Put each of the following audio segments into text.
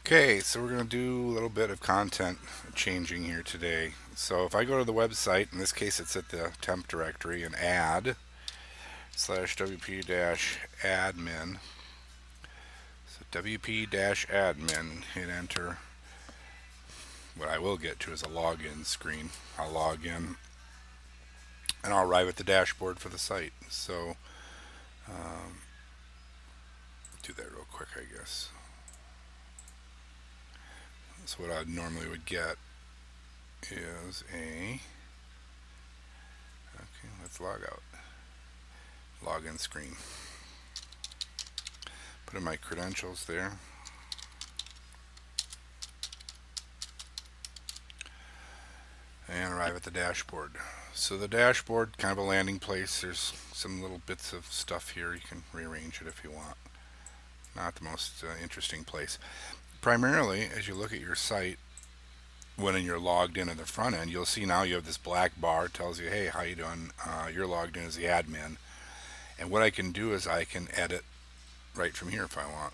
Okay, so we're going to do a little bit of content changing here today. So if I go to the website, in this case it's at the temp directory, and add slash wp dash admin. So wp dash admin, hit enter. What I will get to is a login screen. I'll log in and I'll arrive at the dashboard for the site. So do that real quick, I guess. So what I normally would get is a, okay, let's log out. Login screen. Put in my credentials there. And arrive at the dashboard. So the dashboard, kind of a landing place. There's some little bits of stuff here. You can rearrange it if you want. Not the most interesting place. Primarily, as you look at your site, when you're logged in at the front end, you'll see now you have this black bar. It tells you, hey, how you doing? You're logged in as the admin. And what I can do is I can edit right from here if I want.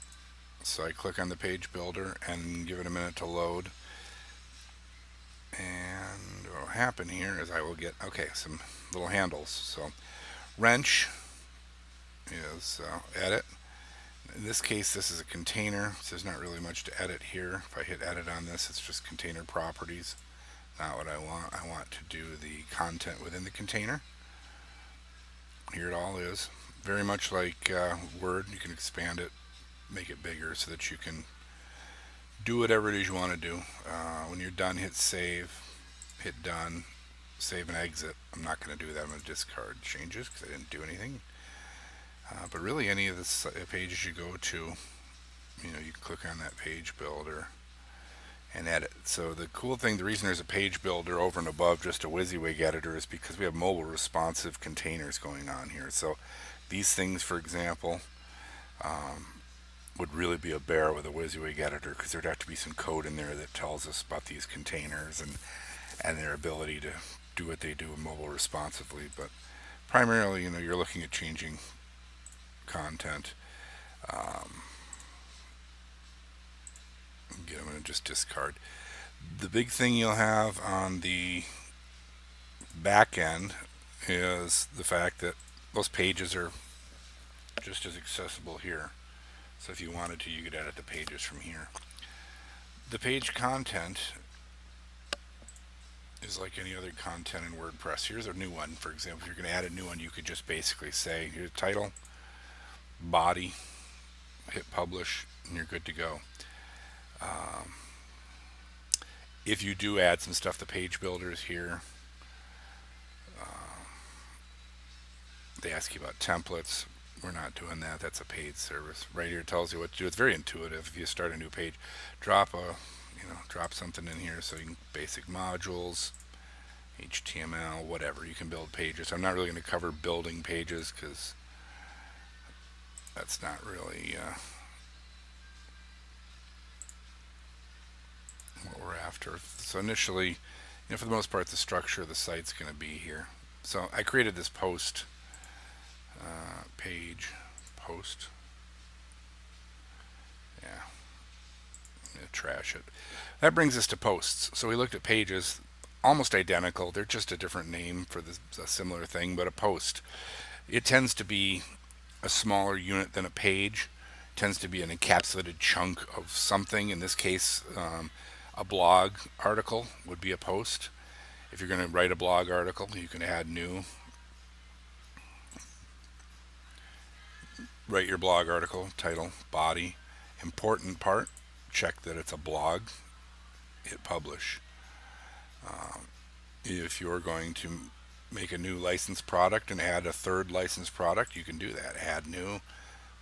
So I click on the page builder and give it a minute to load. And what will happen here is I will get, okay, some little handles. So wrench is edit. In this case, this is a container, so there's not really much to edit here. If I hit edit on this, it's just container properties. Not what I want. I want to do the content within the container. Here it all is. Very much like Word, you can expand it, make it bigger so that you can do whatever it is you want to do. When you're done, hit save, hit done, save and exit. I'm not going to do that. I'm going to discard changes because I didn't do anything. But really, any of the pages you go to, you can click on that page builder and edit. So the cool thing, the reason there's a page builder over and above just a WYSIWYG editor is because we have mobile responsive containers going on here. So these things, for example, would really be a bear with a WYSIWYG editor because there'd have to be some code in there that tells us about these containers and their ability to do what they do mobile responsively. But primarily, you're looking at changing content. I'm going to just discard. The big thing you'll have on the back end is the fact that those pages are just as accessible here. So if you wanted to, you could edit the pages from here. The page content is like any other content in WordPress. Here's a new one. For example, if you're going to add a new one, you could just basically say, here's title, body, hit publish, and you're good to go. If you do add some stuff, the page builders here, they ask you about templates. We're not doing that. That's a paid service. Right here tells you what to do. It's very intuitive. If you start a new page, drop something in here. So you can basic modules, HTML, whatever. You can build pages. I'm not really going to cover building pages because that's not really what we're after. So initially, for the most part, the structure of the site's going to be here. So I created this post page post. Yeah, I'm going to trash it. That brings us to posts. So we looked at pages, almost identical. They're just a different name for a similar thing, but a post. It tends to be a smaller unit than a page. It tends to be an encapsulated chunk of something. In this case, a blog article would be a post. If you're going to write a blog article, you can add new. Write your blog article, title, body, important part, check that it's a blog, hit publish. If you're going to make a new licensed product and add a third licensed product, you can do that. Add new,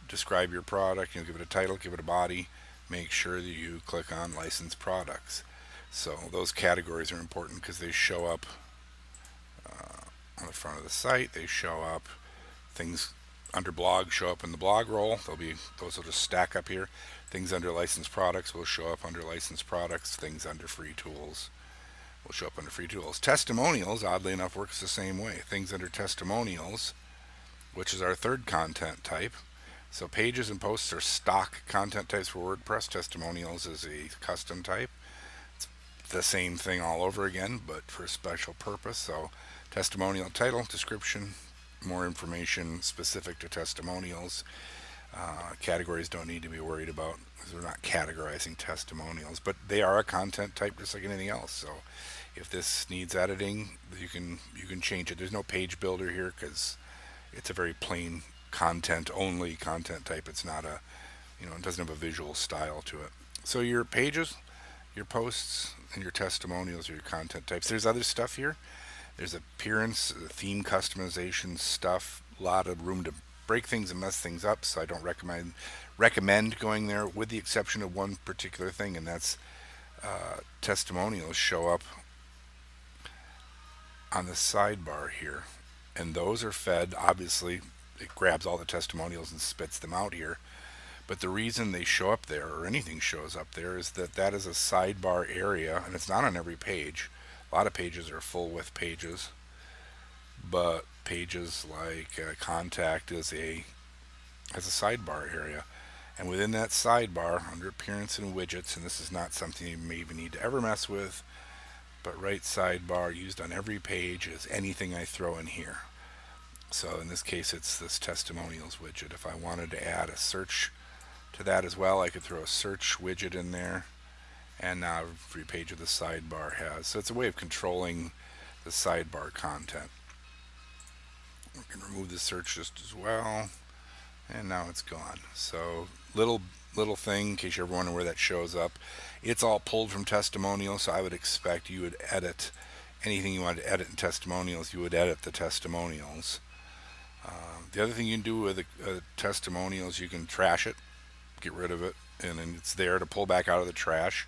describe your product, give it a title, give it a body, make sure that you click on licensed products. So those categories are important because they show up on the front of the site. They show up, things under blog show up in the blog roll. Those will just stack up here. Things under licensed products will show up under licensed products. Things under free tools will show up under free tools. Testimonials, oddly enough, works the same way. Things under testimonials, which is our third content type, So pages and posts are stock content types for WordPress. Testimonials is a custom type. It's the same thing all over again, but for a special purpose. So testimonial title, description, more information specific to testimonials. Categories don't need to be worried about because we're not categorizing testimonials, but they are a content type just like anything else. So if this needs editing, you can change it. There's no page builder here because it's a very plain content only content type. It's not a, it doesn't have a visual style to it. So your pages, your posts, and your testimonials are your content types. There's other stuff here. There's appearance, theme customization stuff, a lot of room to break things and mess things up, so I don't recommend going there, with the exception of one particular thing, and that's testimonials show up on the sidebar here, and those are fed, obviously it grabs all the testimonials and spits them out here, but the reason they show up there, or anything shows up there, is that that is a sidebar area, and it's not on every page. A lot of pages are full width pages, but pages like contact has a sidebar area, and within that sidebar, under appearance and widgets, and this is not something you may even need to ever mess with, but right sidebar used on every page is anything I throw in here. So in this case it's this testimonials widget. If I wanted to add a search to that as well, I could throw a search widget in there, and now every page of the sidebar has. So it's a way of controlling the sidebar content. We can remove the search just as well, and now it's gone. So little thing in case you're wondering where that shows up. It's all pulled from testimonials, so I would expect you would edit anything you want to edit in testimonials. You would edit the testimonials. The other thing you can do with testimonials, you can trash it, get rid of it, and then it's there to pull back out of the trash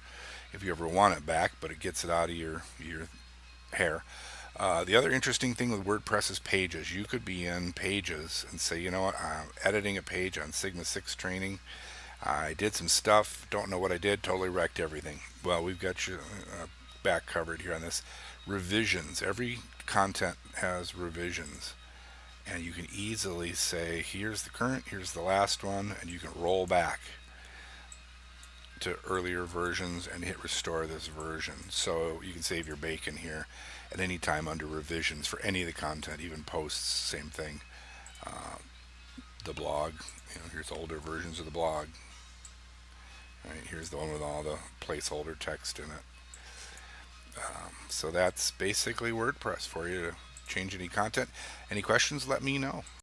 if you ever want it back, but it gets it out of your hair. The other interesting thing with WordPress is pages. You could be in pages and say, you know what, I'm editing a page on Sigma 6 training. I did some stuff, don't know what I did, totally wrecked everything. Well, we've got you back covered here on this. Revisions. Every content has revisions. And you can easily say, here's the current, here's the last one, and you can roll back to earlier versions and hit restore this version. So you can save your bacon here at any time under revisions for any of the content, even posts, same thing. The blog, here's older versions of the blog. All right, here's the one with all the placeholder text in it. So that's basically WordPress for you to change any content. Any questions, let me know.